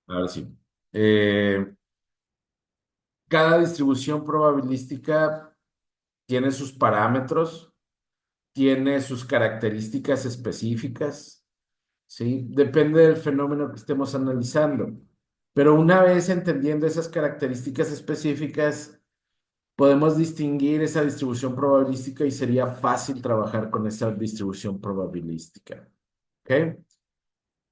Ahora sí. Eh, Cada distribución probabilística tiene sus parámetros, tiene sus características específicas, ¿sí? Depende del fenómeno que estemos analizando. Pero una vez entendiendo esas características específicas, podemos distinguir esa distribución probabilística y sería fácil trabajar con esa distribución probabilística. ¿Ok?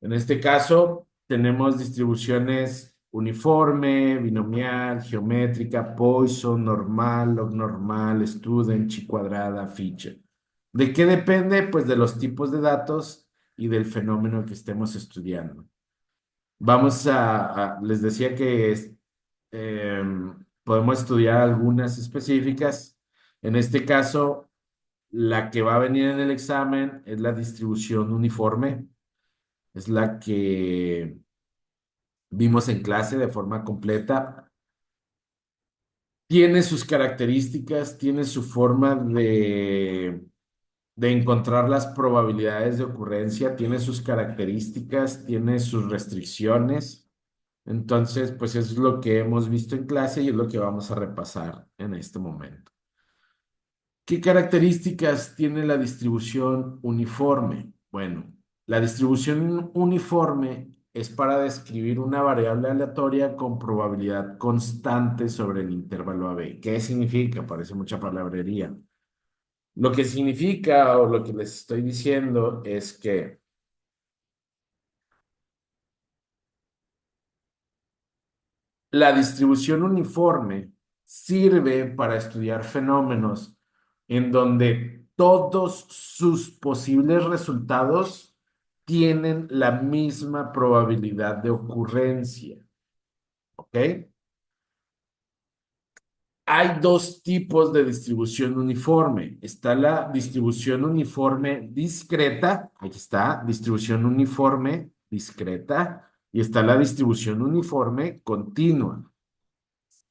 En este caso, tenemos distribuciones uniforme, binomial, geométrica, Poisson, normal, log normal, student, chi cuadrada, Fisher. ¿De qué depende? Pues de los tipos de datos y del fenómeno que estemos estudiando. Les decía que podemos estudiar algunas específicas. En este caso, la que va a venir en el examen es la distribución uniforme, es la que vimos en clase de forma completa. Tiene sus características, tiene su forma de encontrar las probabilidades de ocurrencia, tiene sus características, tiene sus restricciones. Entonces, pues eso es lo que hemos visto en clase y es lo que vamos a repasar en este momento. ¿Qué características tiene la distribución uniforme? Bueno, la distribución uniforme es para describir una variable aleatoria con probabilidad constante sobre el intervalo AB. ¿Qué significa? Parece mucha palabrería. Lo que significa o lo que les estoy diciendo es que la distribución uniforme sirve para estudiar fenómenos en donde todos sus posibles resultados tienen la misma probabilidad de ocurrencia, ¿ok? Hay dos tipos de distribución uniforme. Está la distribución uniforme discreta, aquí está, distribución uniforme discreta, y está la distribución uniforme continua.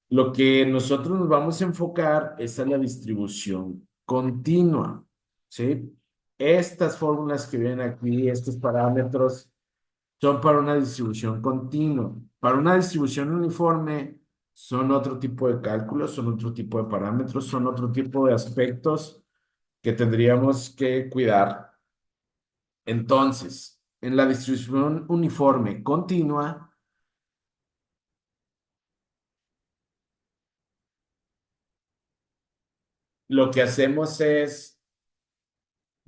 Lo que nosotros nos vamos a enfocar es a la distribución continua, ¿sí? Estas fórmulas que ven aquí, estos parámetros, son para una distribución continua. Para una distribución uniforme, son otro tipo de cálculos, son otro tipo de parámetros, son otro tipo de aspectos que tendríamos que cuidar. Entonces, en la distribución uniforme continua, lo que hacemos es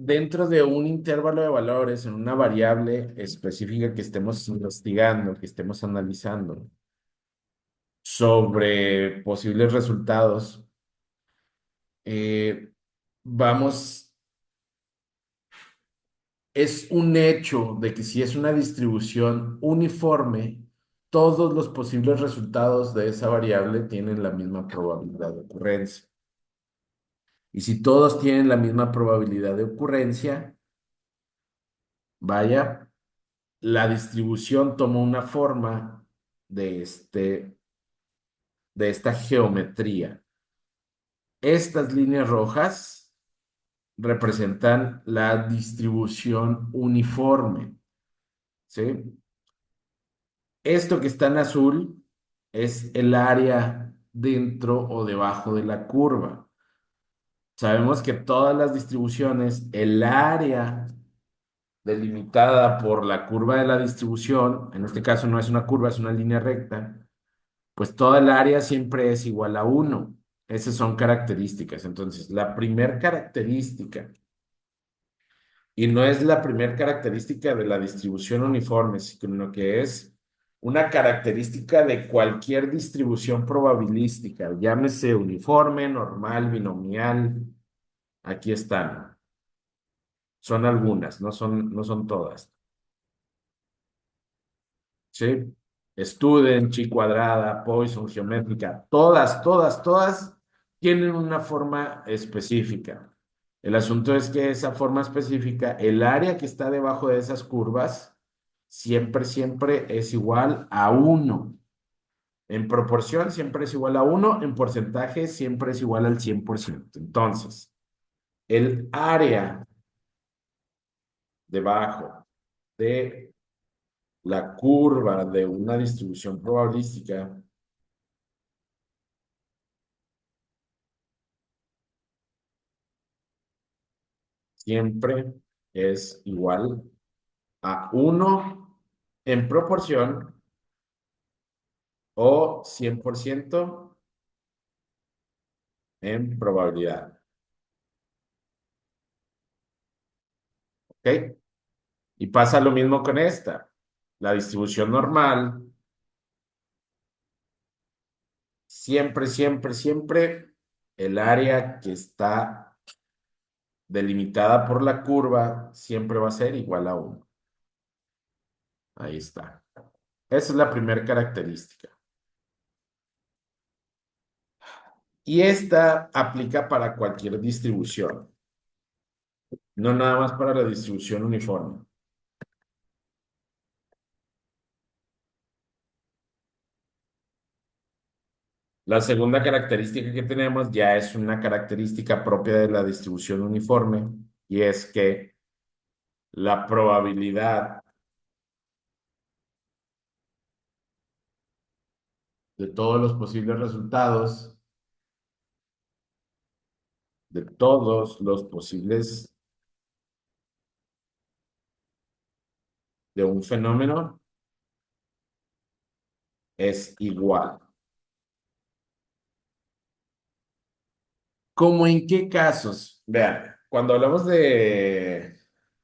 dentro de un intervalo de valores, en una variable específica que estemos investigando, que estemos analizando sobre posibles resultados, eh, vamos, es un hecho de que si es una distribución uniforme, todos los posibles resultados de esa variable tienen la misma probabilidad de ocurrencia. Y si todos tienen la misma probabilidad de ocurrencia, vaya, la distribución toma una forma de, de esta geometría. Estas líneas rojas representan la distribución uniforme, ¿sí? Esto que está en azul es el área dentro o debajo de la curva. Sabemos que todas las distribuciones, el área delimitada por la curva de la distribución, en este caso no es una curva, es una línea recta, pues toda el área siempre es igual a uno. Esas son características. Entonces, la primer característica, y no es la primer característica de la distribución uniforme, sino que es una característica de cualquier distribución probabilística, llámese uniforme, normal, binomial, aquí están. Son algunas, no son todas. ¿Sí? Student, chi cuadrada, Poisson, geométrica, todas tienen una forma específica. El asunto es que esa forma específica, el área que está debajo de esas curvas, siempre es igual a uno. En proporción siempre es igual a uno, en porcentaje siempre es igual al 100%. Entonces, el área debajo de la curva de una distribución probabilística siempre es igual a uno en proporción o 100% en probabilidad. ¿Ok? Y pasa lo mismo con esta. La distribución normal, siempre, siempre, siempre, el área que está delimitada por la curva siempre va a ser igual a uno. Ahí está. Esa es la primera característica. Y esta aplica para cualquier distribución, no nada más para la distribución uniforme. La segunda característica que tenemos ya es una característica propia de la distribución uniforme y es que la probabilidad de todos los posibles resultados, de todos los posibles de un fenómeno es igual. ¿Cómo en qué casos? Vean, cuando hablamos de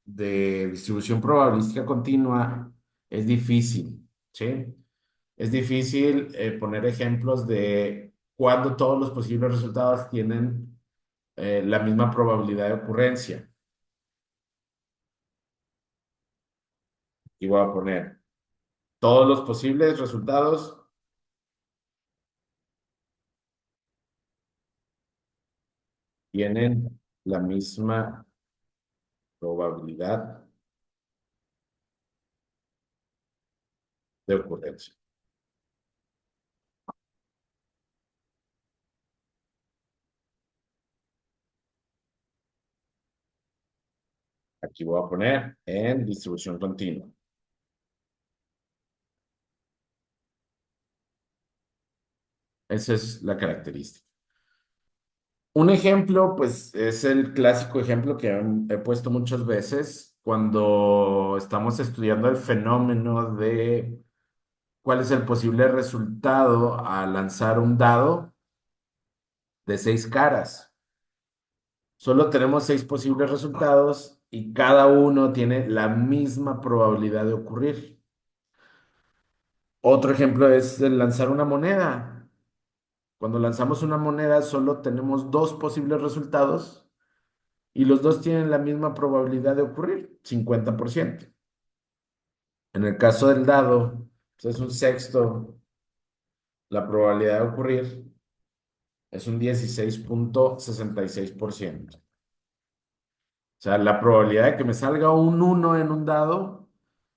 distribución probabilística continua, es difícil, ¿sí? Es difícil poner ejemplos de cuando todos los posibles resultados tienen la misma probabilidad de ocurrencia. Y voy a poner todos los posibles resultados tienen la misma probabilidad de ocurrencia. Aquí voy a poner en distribución continua. Esa es la característica. Un ejemplo, pues, es el clásico ejemplo que he puesto muchas veces cuando estamos estudiando el fenómeno de cuál es el posible resultado al lanzar un dado de 6 caras. Solo tenemos 6 posibles resultados y cada uno tiene la misma probabilidad de ocurrir. Otro ejemplo es el lanzar una moneda. Cuando lanzamos una moneda solo tenemos 2 posibles resultados y los dos tienen la misma probabilidad de ocurrir, 50%. En el caso del dado, pues es un sexto, la probabilidad de ocurrir es un 16,66%. O sea, la probabilidad de que me salga un uno en un dado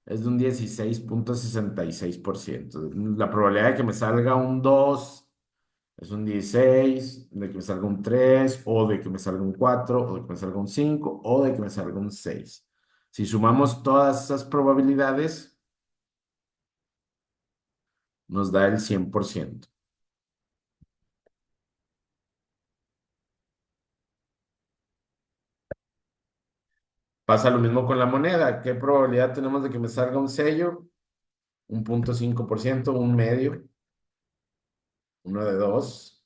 es de un 16,66%. La probabilidad de que me salga un 2 es un 16, de que me salga un 3 o de que me salga un 4 o de que me salga un 5 o de que me salga un 6. Si sumamos todas esas probabilidades, nos da el 100%. Pasa lo mismo con la moneda. ¿Qué probabilidad tenemos de que me salga un sello? Un 0,5%, un medio, uno de dos,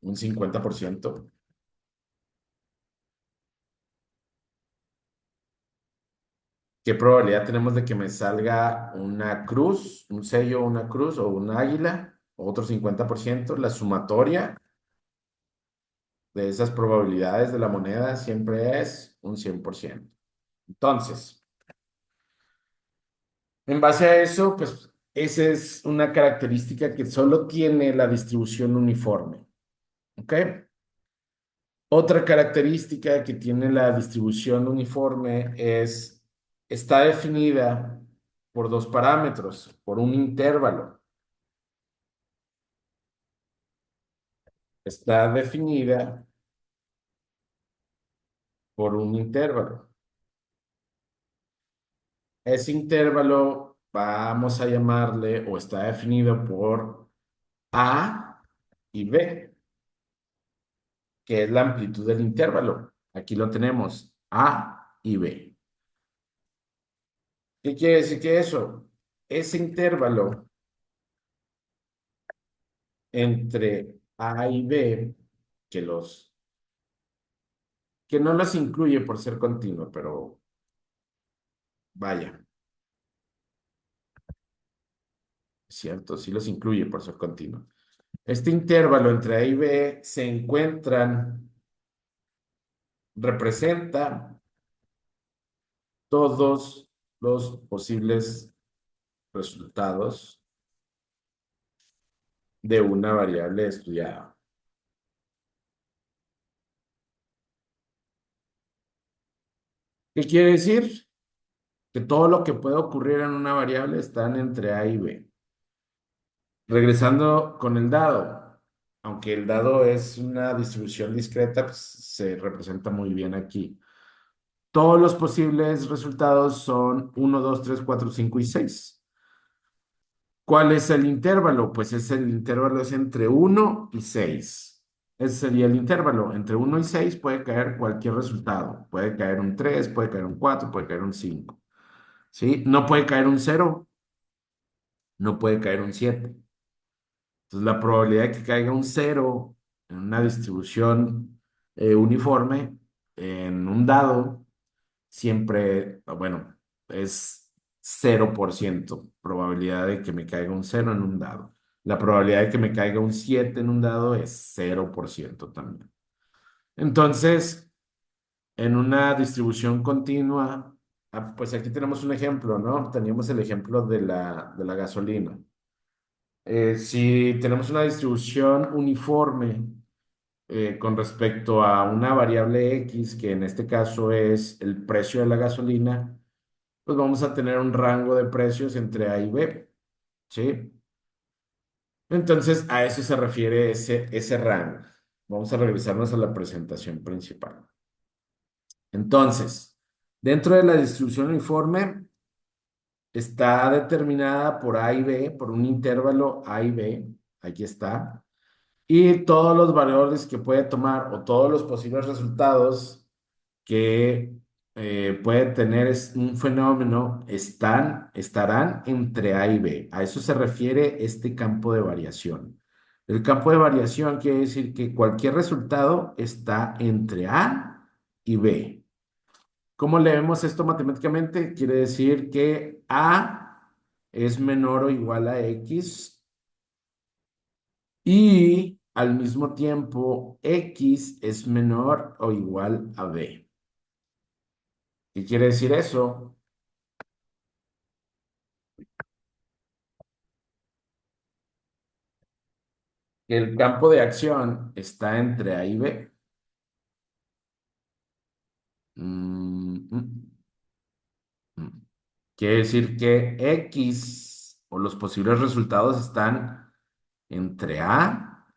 un 50%. ¿Qué probabilidad tenemos de que me salga una cruz, un sello, una cruz o un águila? Otro 50%. La sumatoria de esas probabilidades de la moneda siempre es un 100%. Entonces, en base a eso, pues esa es una característica que solo tiene la distribución uniforme. ¿Ok? Otra característica que tiene la distribución uniforme es, está definida por dos parámetros, por un intervalo. Está definida por un intervalo. Ese intervalo vamos a llamarle o está definido por A y B, que es la amplitud del intervalo. Aquí lo tenemos, A y B. ¿Qué quiere decir que eso? Ese intervalo entre A y B, que que no los incluye por ser continuo, pero vaya, cierto, sí los incluye por ser continuo. Este intervalo entre A y B se encuentran, representa todos los posibles resultados de una variable estudiada. ¿Qué quiere decir? Que todo lo que puede ocurrir en una variable están entre A y B. Regresando con el dado, aunque el dado es una distribución discreta, pues se representa muy bien aquí. Todos los posibles resultados son 1, 2, 3, 4, 5 y 6. ¿Cuál es el intervalo? Pues el intervalo es entre 1 y 6. Ese sería el intervalo. Entre 1 y 6 puede caer cualquier resultado. Puede caer un 3, puede caer un 4, puede caer un 5. ¿Sí? No puede caer un 0, no puede caer un 7. Entonces, la probabilidad de que caiga un 0 en una distribución uniforme, en un dado, siempre, bueno, es 0% probabilidad de que me caiga un 0 en un dado. La probabilidad de que me caiga un 7 en un dado es 0% también. Entonces, en una distribución continua, pues aquí tenemos un ejemplo, ¿no? Teníamos el ejemplo de la gasolina. Si tenemos una distribución uniforme con respecto a una variable X, que en este caso es el precio de la gasolina, pues vamos a tener un rango de precios entre A y B, ¿sí? Entonces, a eso se refiere ese rango. Vamos a regresarnos a la presentación principal. Entonces, dentro de la distribución uniforme está determinada por A y B, por un intervalo A y B. Aquí está. Y todos los valores que puede tomar o todos los posibles resultados que puede tener es un fenómeno estarán entre A y B. A eso se refiere este campo de variación. El campo de variación quiere decir que cualquier resultado está entre A y B. ¿Cómo leemos esto matemáticamente? Quiere decir que A es menor o igual a X y al mismo tiempo X es menor o igual a B. ¿Qué quiere decir eso? Que el campo de acción está entre A y B. Mm, mm, mm. Quiere decir que X o los posibles resultados están entre A,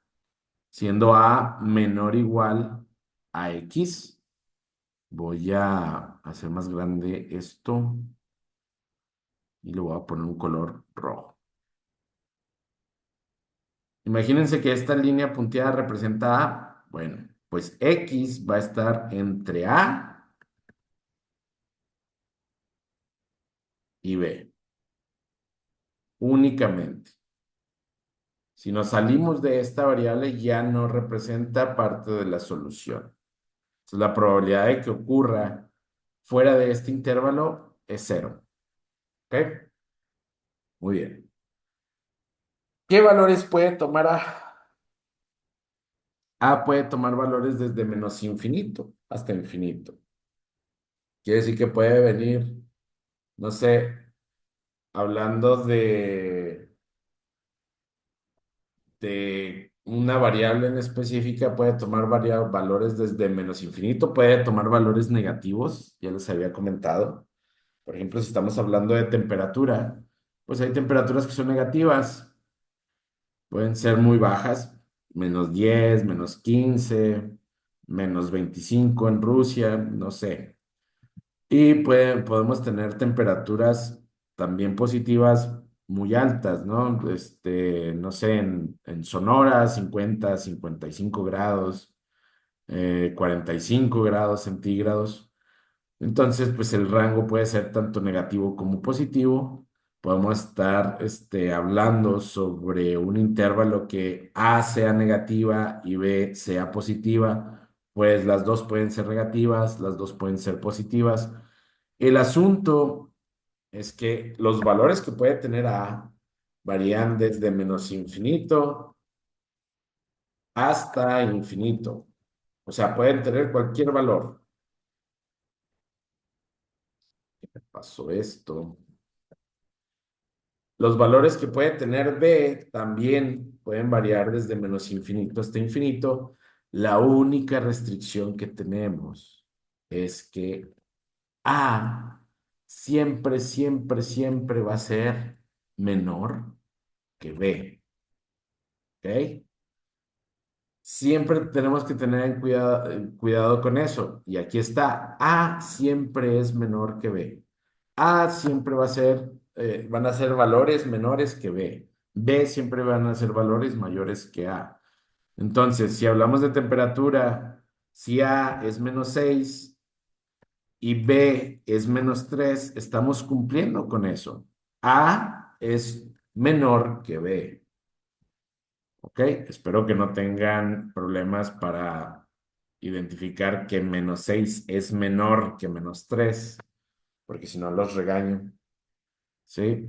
siendo A menor o igual a X. Voy a hacer más grande esto y le voy a poner un color rojo. Imagínense que esta línea punteada representa A. Bueno, pues X va a estar entre A y B, únicamente. Si nos salimos de esta variable, ya no representa parte de la solución. Entonces, la probabilidad de que ocurra fuera de este intervalo es 0. ¿Ok? Muy bien. ¿Qué valores puede tomar A? A puede tomar valores desde menos infinito hasta infinito. Quiere decir que puede venir, no sé, hablando de una variable en específica, puede tomar valores desde menos infinito, puede tomar valores negativos, ya les había comentado. Por ejemplo, si estamos hablando de temperatura, pues hay temperaturas que son negativas, pueden ser muy bajas, -10, -15, -25 en Rusia, no sé. Y podemos tener temperaturas también positivas muy altas, ¿no? No sé, en Sonora, 50, 55 grados, 45 grados centígrados. Entonces, pues el rango puede ser tanto negativo como positivo. Podemos estar hablando sobre un intervalo que A sea negativa y B sea positiva. Pues las dos pueden ser negativas, las dos pueden ser positivas. El asunto es que los valores que puede tener A varían desde menos infinito hasta infinito. O sea, pueden tener cualquier valor. Pasó esto. Los valores que puede tener B también pueden variar desde menos infinito hasta infinito. La única restricción que tenemos es que A siempre, siempre, siempre va a ser menor que B. ¿Ok? Siempre tenemos que tener cuidado con eso. Y aquí está, A siempre es menor que B. A siempre van a ser valores menores que B. B siempre van a ser valores mayores que A. Entonces, si hablamos de temperatura, si A es -6 y B es -3, estamos cumpliendo con eso. A es menor que B. ¿Ok? Espero que no tengan problemas para identificar que -6 es menor que -3, porque si no los regaño. ¿Sí?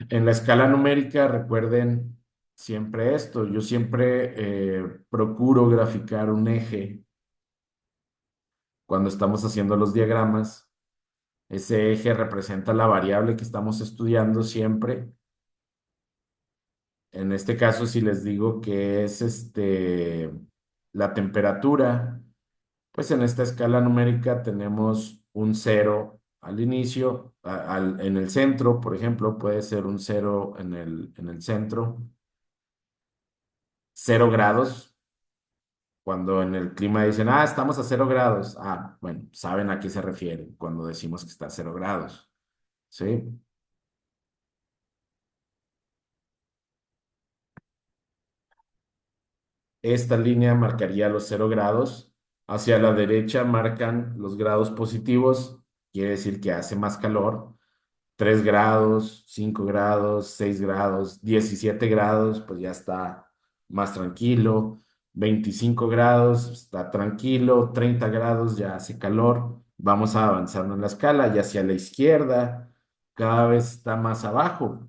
En la escala numérica, recuerden siempre esto. Yo siempre procuro graficar un eje cuando estamos haciendo los diagramas. Ese eje representa la variable que estamos estudiando siempre. En este caso, si les digo que es la temperatura, pues en esta escala numérica tenemos un cero al inicio, en el centro, por ejemplo, puede ser un cero en el centro, 0 grados. Cuando en el clima dicen, estamos a 0 grados. Bueno, saben a qué se refiere cuando decimos que está a 0 grados. ¿Sí? Esta línea marcaría los 0 grados. Hacia la derecha marcan los grados positivos, quiere decir que hace más calor. 3 grados, 5 grados, 6 grados, 17 grados, pues ya está más tranquilo. 25 grados, está tranquilo. 30 grados, ya hace calor. Vamos avanzando en la escala y hacia la izquierda cada vez está más abajo.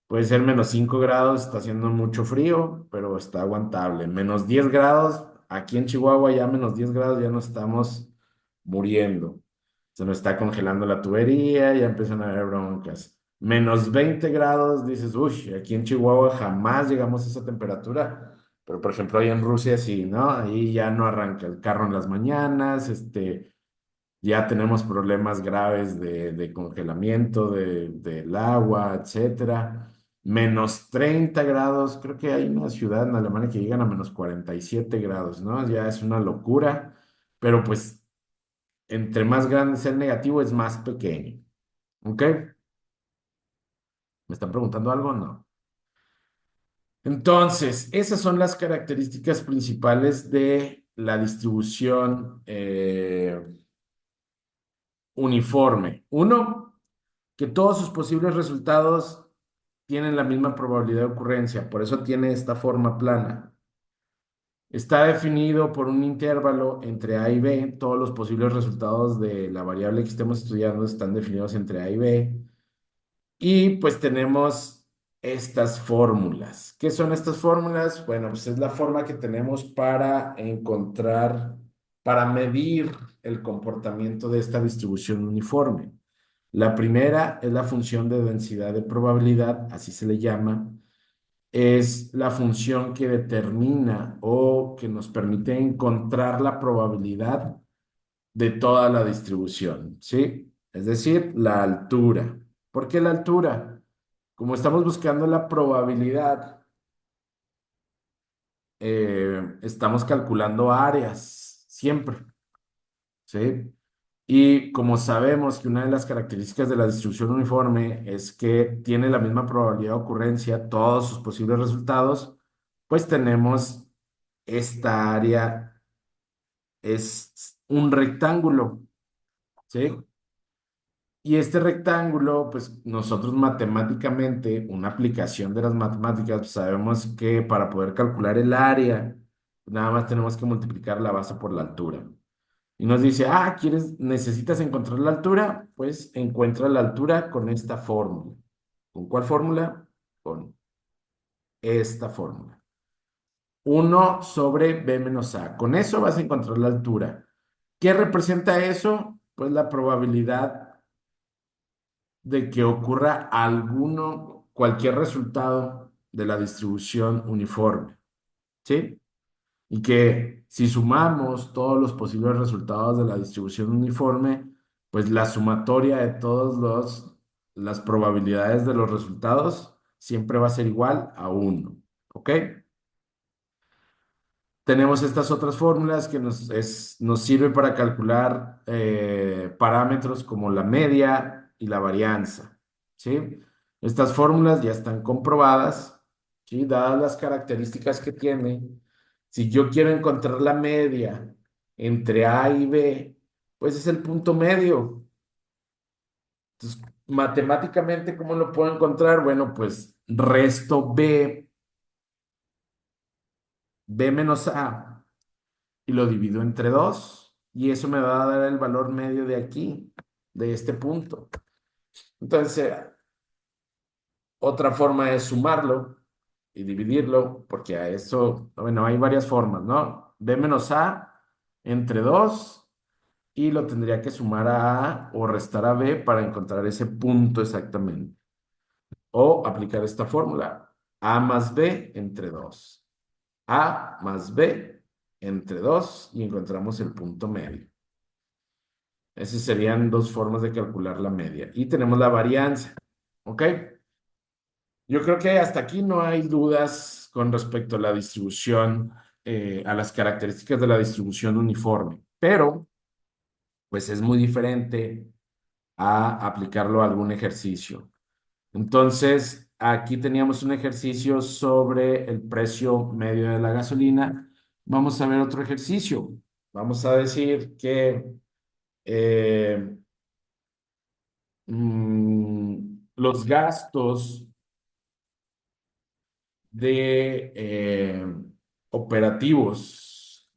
Puede ser -5 grados, está haciendo mucho frío, pero está aguantable. -10 grados, aquí en Chihuahua ya -10 grados ya nos estamos muriendo. Se nos está congelando la tubería, ya empiezan a haber broncas. -20 grados, dices, uy, aquí en Chihuahua jamás llegamos a esa temperatura. Pero por ejemplo, ahí en Rusia sí, ¿no? Ahí ya no arranca el carro en las mañanas, ya tenemos problemas graves de congelamiento del agua, etcétera. -30 grados, creo que hay una ciudad en Alemania que llegan a -47 grados, ¿no? Ya es una locura, pero pues entre más grande sea el negativo es más pequeño, ¿ok? ¿Me están preguntando algo? No. Entonces, esas son las características principales de la distribución uniforme. Uno, que todos sus posibles resultados tienen la misma probabilidad de ocurrencia, por eso tiene esta forma plana. Está definido por un intervalo entre A y B. Todos los posibles resultados de la variable que estemos estudiando están definidos entre A y B. Y pues tenemos estas fórmulas. ¿Qué son estas fórmulas? Bueno, pues es la forma que tenemos para encontrar, para medir el comportamiento de esta distribución uniforme. La primera es la función de densidad de probabilidad, así se le llama. Es la función que determina o que nos permite encontrar la probabilidad de toda la distribución, ¿sí? Es decir, la altura. ¿Por qué la altura? Como estamos buscando la probabilidad, estamos calculando áreas siempre, ¿sí? Y como sabemos que una de las características de la distribución uniforme es que tiene la misma probabilidad de ocurrencia todos sus posibles resultados, pues tenemos esta área es un rectángulo, ¿sí? Y este rectángulo, pues nosotros matemáticamente, una aplicación de las matemáticas, pues, sabemos que para poder calcular el área, nada más tenemos que multiplicar la base por la altura. Y nos dice, necesitas encontrar la altura? Pues encuentra la altura con esta fórmula. ¿Con cuál fórmula? Con esta fórmula. 1/b-a. Con eso vas a encontrar la altura. ¿Qué representa eso? Pues la probabilidad de que ocurra cualquier resultado de la distribución uniforme, ¿sí? Y que si sumamos todos los posibles resultados de la distribución uniforme, pues la sumatoria de las probabilidades de los resultados siempre va a ser igual a 1, ¿ok? Tenemos estas otras fórmulas que nos sirven para calcular parámetros como la media y la varianza, ¿sí? Estas fórmulas ya están comprobadas, ¿sí? Dadas las características que tiene. Si yo quiero encontrar la media entre A y B, pues es el punto medio. Entonces, matemáticamente, ¿cómo lo puedo encontrar? Bueno, pues resto B menos A y lo divido entre 2 y eso me va a dar el valor medio de aquí, de este punto. Entonces, otra forma es sumarlo y dividirlo, porque a eso, bueno, hay varias formas, ¿no? B menos A entre 2 y lo tendría que sumar a o restar a B para encontrar ese punto exactamente. O aplicar esta fórmula, A más B entre 2. A más B entre 2 y encontramos el punto medio. Esas serían dos formas de calcular la media. Y tenemos la varianza. ¿Ok? Yo creo que hasta aquí no hay dudas con respecto a la distribución, a las características de la distribución uniforme. Pero, pues es muy diferente a aplicarlo a algún ejercicio. Entonces, aquí teníamos un ejercicio sobre el precio medio de la gasolina. Vamos a ver otro ejercicio. Vamos a decir que eh, los gastos de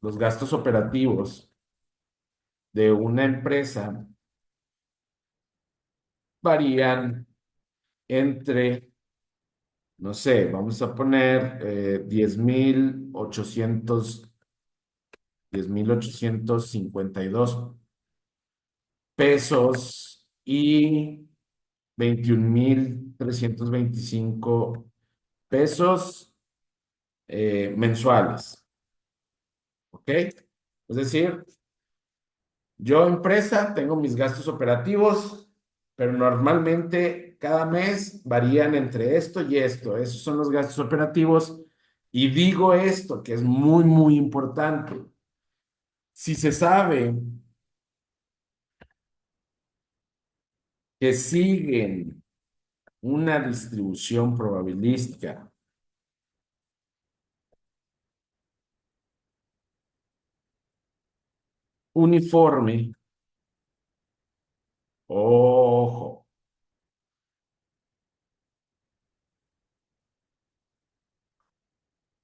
los gastos operativos de una empresa varían entre, no sé, vamos a poner 10,852 pesos y 21,325 pesos mensuales. ¿Ok? Es decir, yo empresa tengo mis gastos operativos, pero normalmente cada mes varían entre esto y esto. Esos son los gastos operativos. Y digo esto, que es muy, muy importante. Si se sabe que siguen una distribución probabilística uniforme, ojo,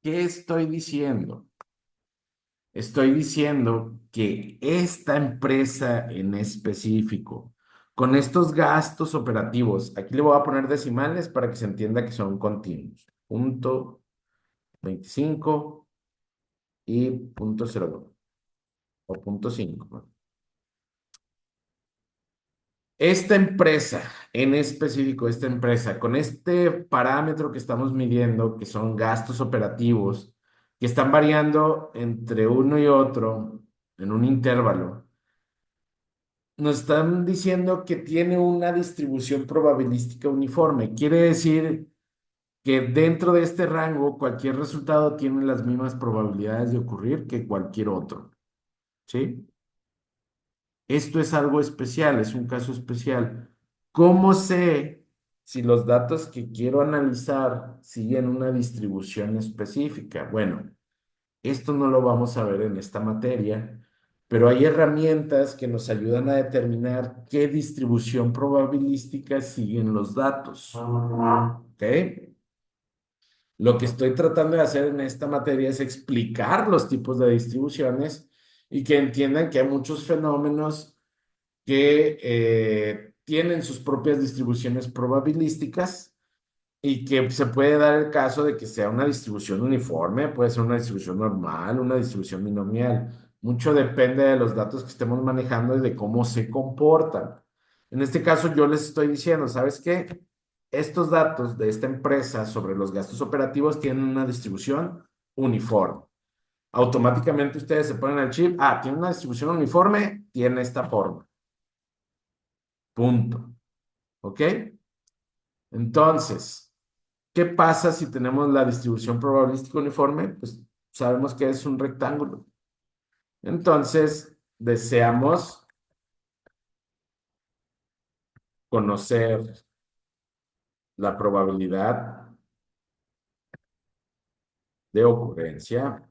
¿qué estoy diciendo? Estoy diciendo que esta empresa en específico, con estos gastos operativos, aquí le voy a poner decimales para que se entienda que son continuos. Punto 25 y punto 02 o punto 5. ¿No? Esta empresa, en específico, esta empresa, con este parámetro que estamos midiendo, que son gastos operativos, que están variando entre uno y otro en un intervalo, nos están diciendo que tiene una distribución probabilística uniforme. Quiere decir que dentro de este rango, cualquier resultado tiene las mismas probabilidades de ocurrir que cualquier otro. ¿Sí? Esto es algo especial, es un caso especial. ¿Cómo sé si los datos que quiero analizar siguen una distribución específica? Bueno, esto no lo vamos a ver en esta materia, pero hay herramientas que nos ayudan a determinar qué distribución probabilística siguen los datos. ¿Ok? Lo que estoy tratando de hacer en esta materia es explicar los tipos de distribuciones y que entiendan que hay muchos fenómenos que tienen sus propias distribuciones probabilísticas y que se puede dar el caso de que sea una distribución uniforme, puede ser una distribución normal, una distribución binomial. Mucho depende de los datos que estemos manejando y de cómo se comportan. En este caso, yo les estoy diciendo, ¿sabes qué? Estos datos de esta empresa sobre los gastos operativos tienen una distribución uniforme. Automáticamente ustedes se ponen al chip, tiene una distribución uniforme, tiene esta forma. Punto. ¿Ok? Entonces, ¿qué pasa si tenemos la distribución probabilística uniforme? Pues sabemos que es un rectángulo. Entonces, deseamos conocer la probabilidad de ocurrencia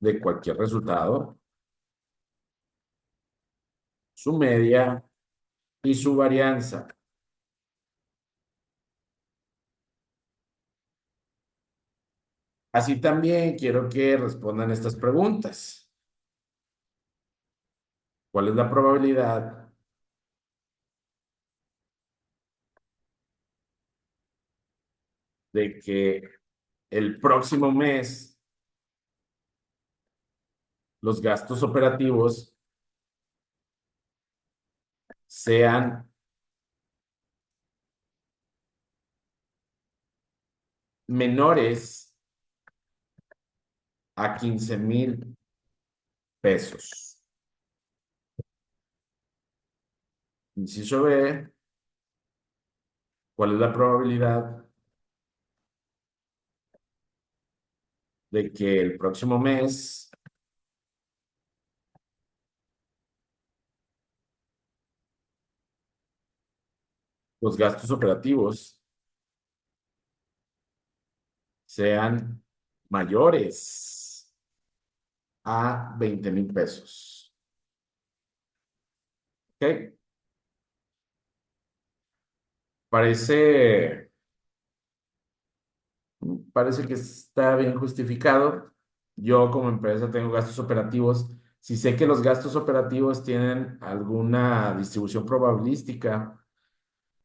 de cualquier resultado, su media y su varianza. Así también quiero que respondan estas preguntas. ¿Cuál es la probabilidad de que el próximo mes los gastos operativos sean menores a 15,000 pesos? Inciso B, ¿cuál es la probabilidad de que el próximo mes los gastos operativos sean mayores a 20,000 pesos? ¿Ok? Parece, parece que está bien justificado. Yo como empresa tengo gastos operativos. Si sé que los gastos operativos tienen alguna distribución probabilística,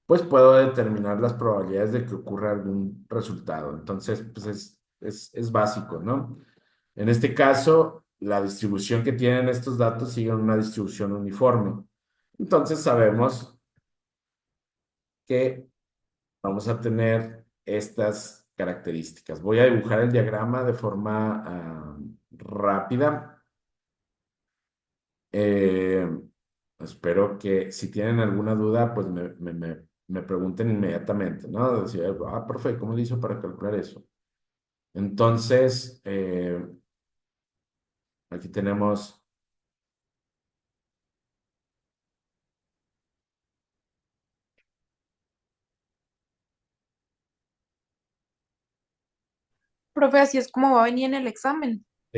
pues puedo determinar las probabilidades de que ocurra algún resultado. Entonces, pues es básico, ¿no? En este caso, la distribución que tienen estos datos sigue una distribución uniforme. Entonces, sabemos que vamos a tener estas características. Voy a dibujar el diagrama de forma rápida. Eh, Espero que si tienen alguna duda, pues me pregunten inmediatamente, ¿no? Decir, profe, ¿cómo le hizo para calcular eso? Entonces, aquí tenemos, Profe, así es como va a venir en el examen.